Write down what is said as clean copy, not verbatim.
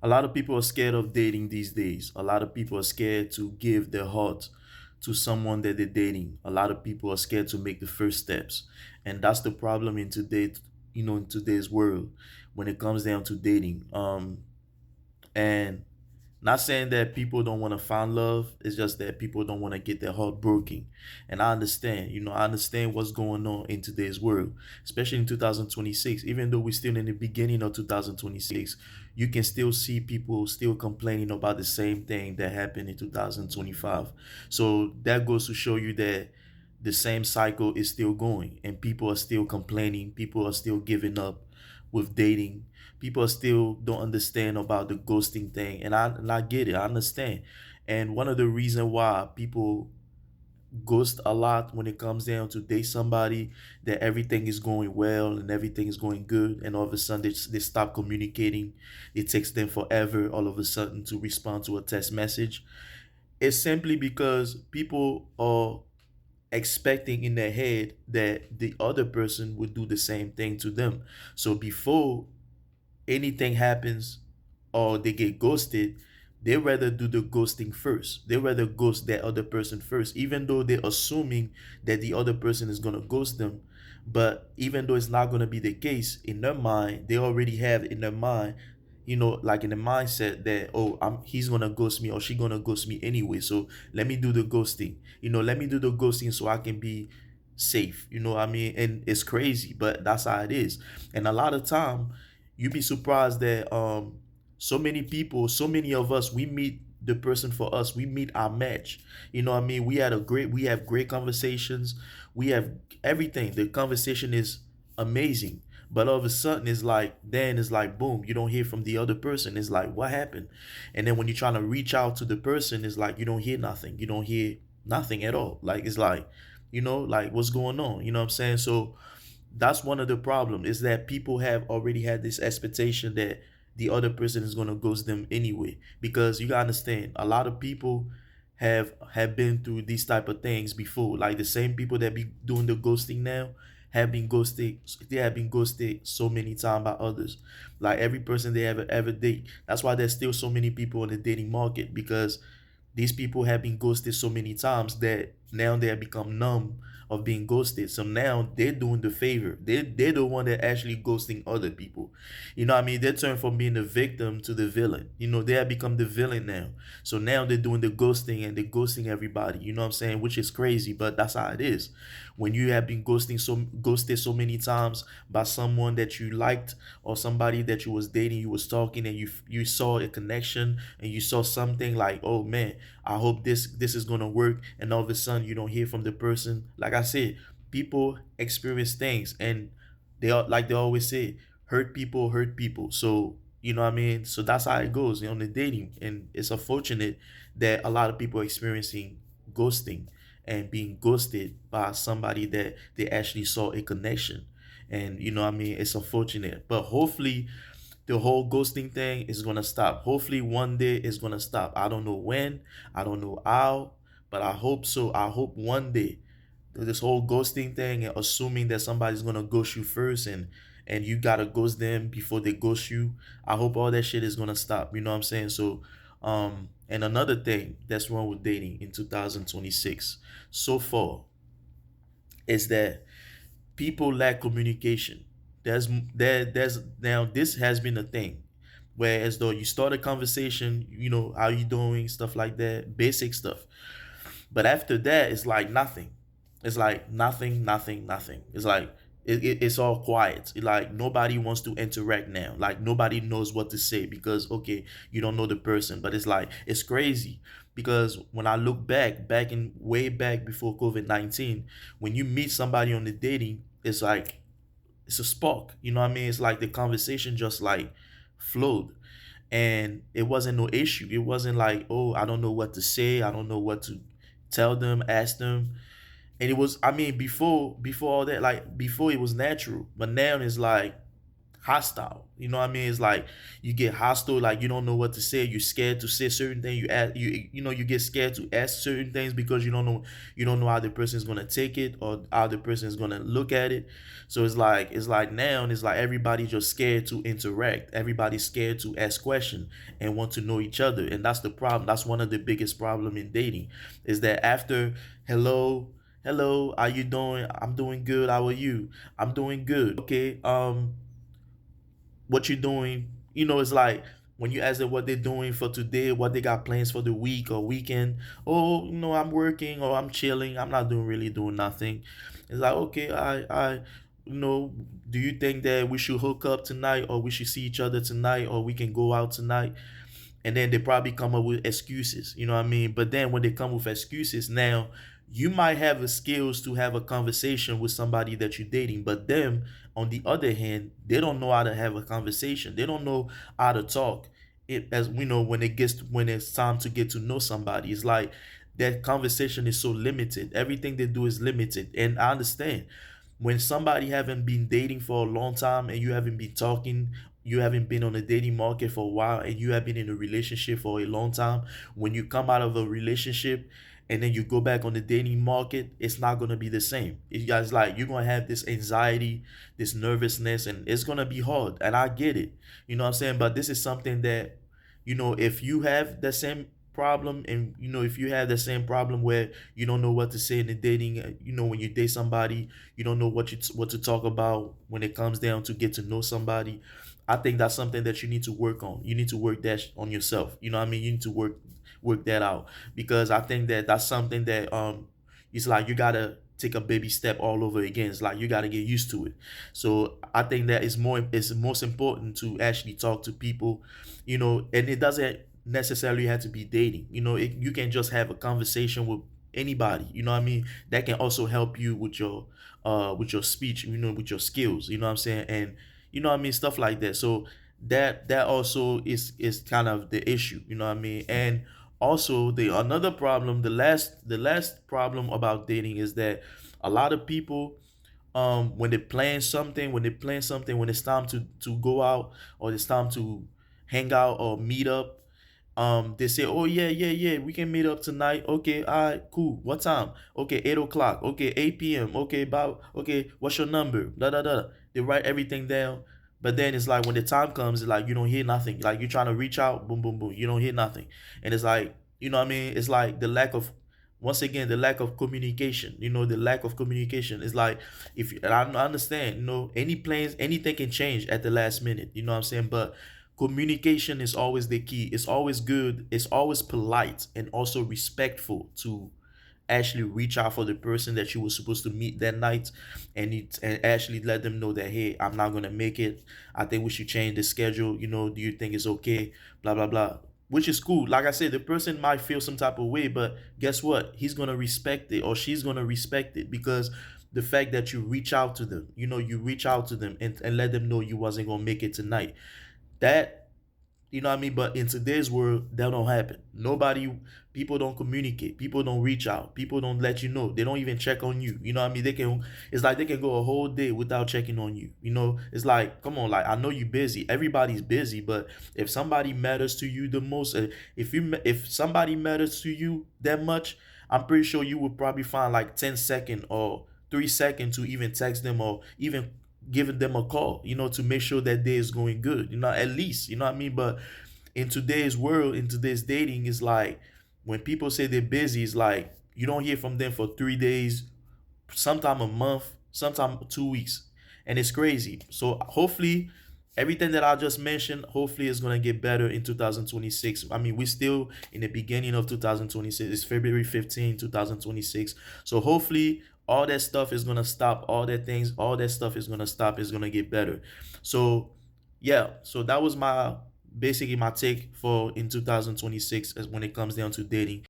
A lot of people are scared of dating these days. A lot of people are scared to give their heart to someone that they're dating. A lot of people are scared to make the first steps. And that's the problem in in today's world when it comes down to dating. And not saying that people don't want to find love. It's just that people don't want to get their heart broken. And I understand, I understand what's going on in today's world, especially in 2026. Even though we're still in the beginning of 2026, you can still see people still complaining about the same thing that happened in 2025. So that goes to show you that the same cycle is still going and people are still complaining. People are still giving up with dating. People still don't understand about the ghosting thing, and I get it. I understand. And one of the reasons why people ghost a lot when it comes down to date somebody, that everything is going well and everything is going good, and all of a sudden they stop communicating. It takes them forever all of a sudden to respond to a text message. It's simply because people are expecting in their head that the other person would do the same thing to them. So before anything happens or they get ghosted, they rather do the ghosting first. They rather ghost that other person first, even though they're assuming that the other person is gonna ghost them. But even though it's not gonna be the case, in their mind, they already have in their mind, like in the mindset that, oh, he's gonna ghost me or she gonna ghost me anyway. So let me do the ghosting. Let me do the ghosting so I can be safe. You know what I mean? And it's crazy, but that's how it is. And a lot of time you'd be surprised that so many people, so many of us, we meet the person for us. We meet our match. You know what I mean? We have great conversations. We have everything. The conversation is amazing. But all of a sudden it's like boom, you don't hear from the other person. It's like, what happened? And then when you're trying to reach out to the person, it's like you don't hear nothing. You don't hear nothing at all. Like it's like, like what's going on? You know what I'm saying? So that's one of the problems, is that people have already had this expectation that the other person is going to ghost them anyway, because you got to understand, a lot of people have been through these type of things before. Like the same people that be doing the ghosting now have been ghosted. They have been ghosted so many times by others, like every person they ever date. That's why there's still so many people in the dating market, because these people have been ghosted so many times that now they have become numb of being ghosted. So now they're doing the favor. They're the one that actually ghosting other people. You know what I mean? They turn from being the victim to the villain. They have become the villain now. So now they're doing the ghosting and they're ghosting everybody. You know what I'm saying? Which is crazy, but that's how it is. When you have been ghosted so many times by someone that you liked, or somebody that you was dating, you was talking, and you saw a connection and you saw something like, oh man, I hope this is gonna work, and all of a sudden you don't hear from the person. Like I said, people experience things, and they always say, hurt people. So you know what I mean. So that's how it goes on the dating, and it's unfortunate that a lot of people are experiencing ghosting and being ghosted by somebody that they actually saw a connection. And you know what I mean, it's unfortunate, but hopefully the whole ghosting thing is gonna stop. Hopefully one day it's gonna stop. I don't know when, I don't know how, but I hope so. I hope one day this whole ghosting thing and assuming that somebody's gonna ghost you first, and you gotta ghost them before they ghost you. I hope all that shit is gonna stop. You know what I'm saying? So and another thing that's wrong with dating in 2026 so far is that people lack communication. There's now, this has been a thing where, as though you start a conversation, how you doing, stuff like that, basic stuff. But after that, it's like nothing. It's like nothing, nothing, nothing. It's like it's all quiet. Like nobody wants to interact now. Like nobody knows what to say, because okay, you don't know the person. But it's like, it's crazy, because when I look back in way back before COVID-19, when you meet somebody on the dating, it's like it's a spark. You know what I mean? It's like the conversation just like flowed, and it wasn't no issue. It wasn't like, oh, I don't know what to say, I don't know what to tell them, ask them. And it was, I mean, before all that, like before it was natural, but now it's like hostile. You know what I mean? It's like you get hostile, like you don't know what to say. You're scared to say certain things. You ask, you get scared to ask certain things because you don't know how the person is gonna take it or how the person is gonna look at it. So it's like now it's like everybody just scared to interact. Everybody's scared to ask questions and want to know each other, and that's the problem. That's one of the biggest problem in dating, is that after hello, hello, how you doing? I'm doing good. How are you? I'm doing good. Okay. What you doing? It's like when you ask them what they're doing for today, what they got plans for the week or weekend. Oh, I'm working or I'm chilling. I'm not doing nothing. It's like, okay, you know, do you think that we should hook up tonight or we should see each other tonight or we can go out tonight? And then they probably come up with excuses, you know what I mean? But then when they come with excuses, now you might have the skills to have a conversation with somebody that you're dating, but them, on the other hand, they don't know how to have a conversation. They don't know how to talk. It, as we know, when it's time to get to know somebody, it's like that conversation is so limited. Everything they do is limited, and I understand when somebody haven't been dating for a long time and you haven't been talking, you haven't been on the dating market for a while, and you have been in a relationship for a long time. When you come out of a relationship and then you go back on the dating market, it's not gonna be the same. You guys, like, you're gonna have this anxiety, this nervousness, and it's gonna be hard. And I get it, you know what I'm saying. But this is something that, if you have the same problem, and if you have the same problem where you don't know what to say in the dating, when you date somebody, you don't know what to talk about when it comes down to get to know somebody. I think that's something that you need to work on. You need to work that on yourself. You know what I mean? You need to work that out, because I think that that's something that it's like you gotta take a baby step all over again. It's like you gotta get used to it. So I think that it's most important to actually talk to people, and it doesn't necessarily have to be dating. You can just have a conversation with anybody. You know what I mean? That can also help you with your speech. With your skills. You know what I'm saying? And what I mean, stuff like that. So that also is kind of the issue. You know what I mean? And also the another problem, the last problem about dating is that a lot of people, when it's time to go out, or it's time to hang out or meet up, they say, oh yeah, yeah, yeah, we can meet up tonight. Okay, all right, cool. What time? Okay, 8 o'clock. Okay, 8 p.m. Okay, about, okay, what's your number? Da da da. They write everything down. But then it's like when the time comes, it's like you don't hear nothing. Like you're trying to reach out, boom, boom, boom. You don't hear nothing. And it's like, what I mean? It's like once again, the lack of communication. The lack of communication is like, if and I understand, any plans, anything can change at the last minute. You know what I'm saying? But communication is always the key. It's always good. It's always polite and also respectful to actually reach out for the person that you were supposed to meet that night, and actually let them know that, hey, I'm not gonna make it. I think we should change the schedule. Do you think it's okay? Blah blah blah. Which is cool. Like I said, the person might feel some type of way, but guess what? He's gonna respect it, or she's gonna respect it, because the fact that you reach out to them, you reach out to them and let them know you wasn't gonna make it tonight. That, what I mean? But in today's world, that don't happen. People don't communicate. People don't reach out. People don't let you know. They don't even check on you. You know what I mean? It's like they can go a whole day without checking on you. It's like, come on, like, I know you're busy. Everybody's busy, but if somebody matters to you the most, if somebody matters to you that much, I'm pretty sure you would probably find like 10 seconds or 3 seconds to even text them, or even giving them a call, to make sure that day is going good, at least, you know what I mean? But in today's world, in today's dating, it's like when people say they're busy, it's like you don't hear from them for 3 days, sometime a month, sometime 2 weeks, and it's crazy. So hopefully, everything that I just mentioned, hopefully is gonna get better in 2026. I mean, we're still in the beginning of 2026. It's February 15, 2026. So hopefully all that stuff is gonna stop. All that stuff is gonna stop. It's gonna get better. So yeah, so that was basically my take for in 2026 as when it comes down to dating.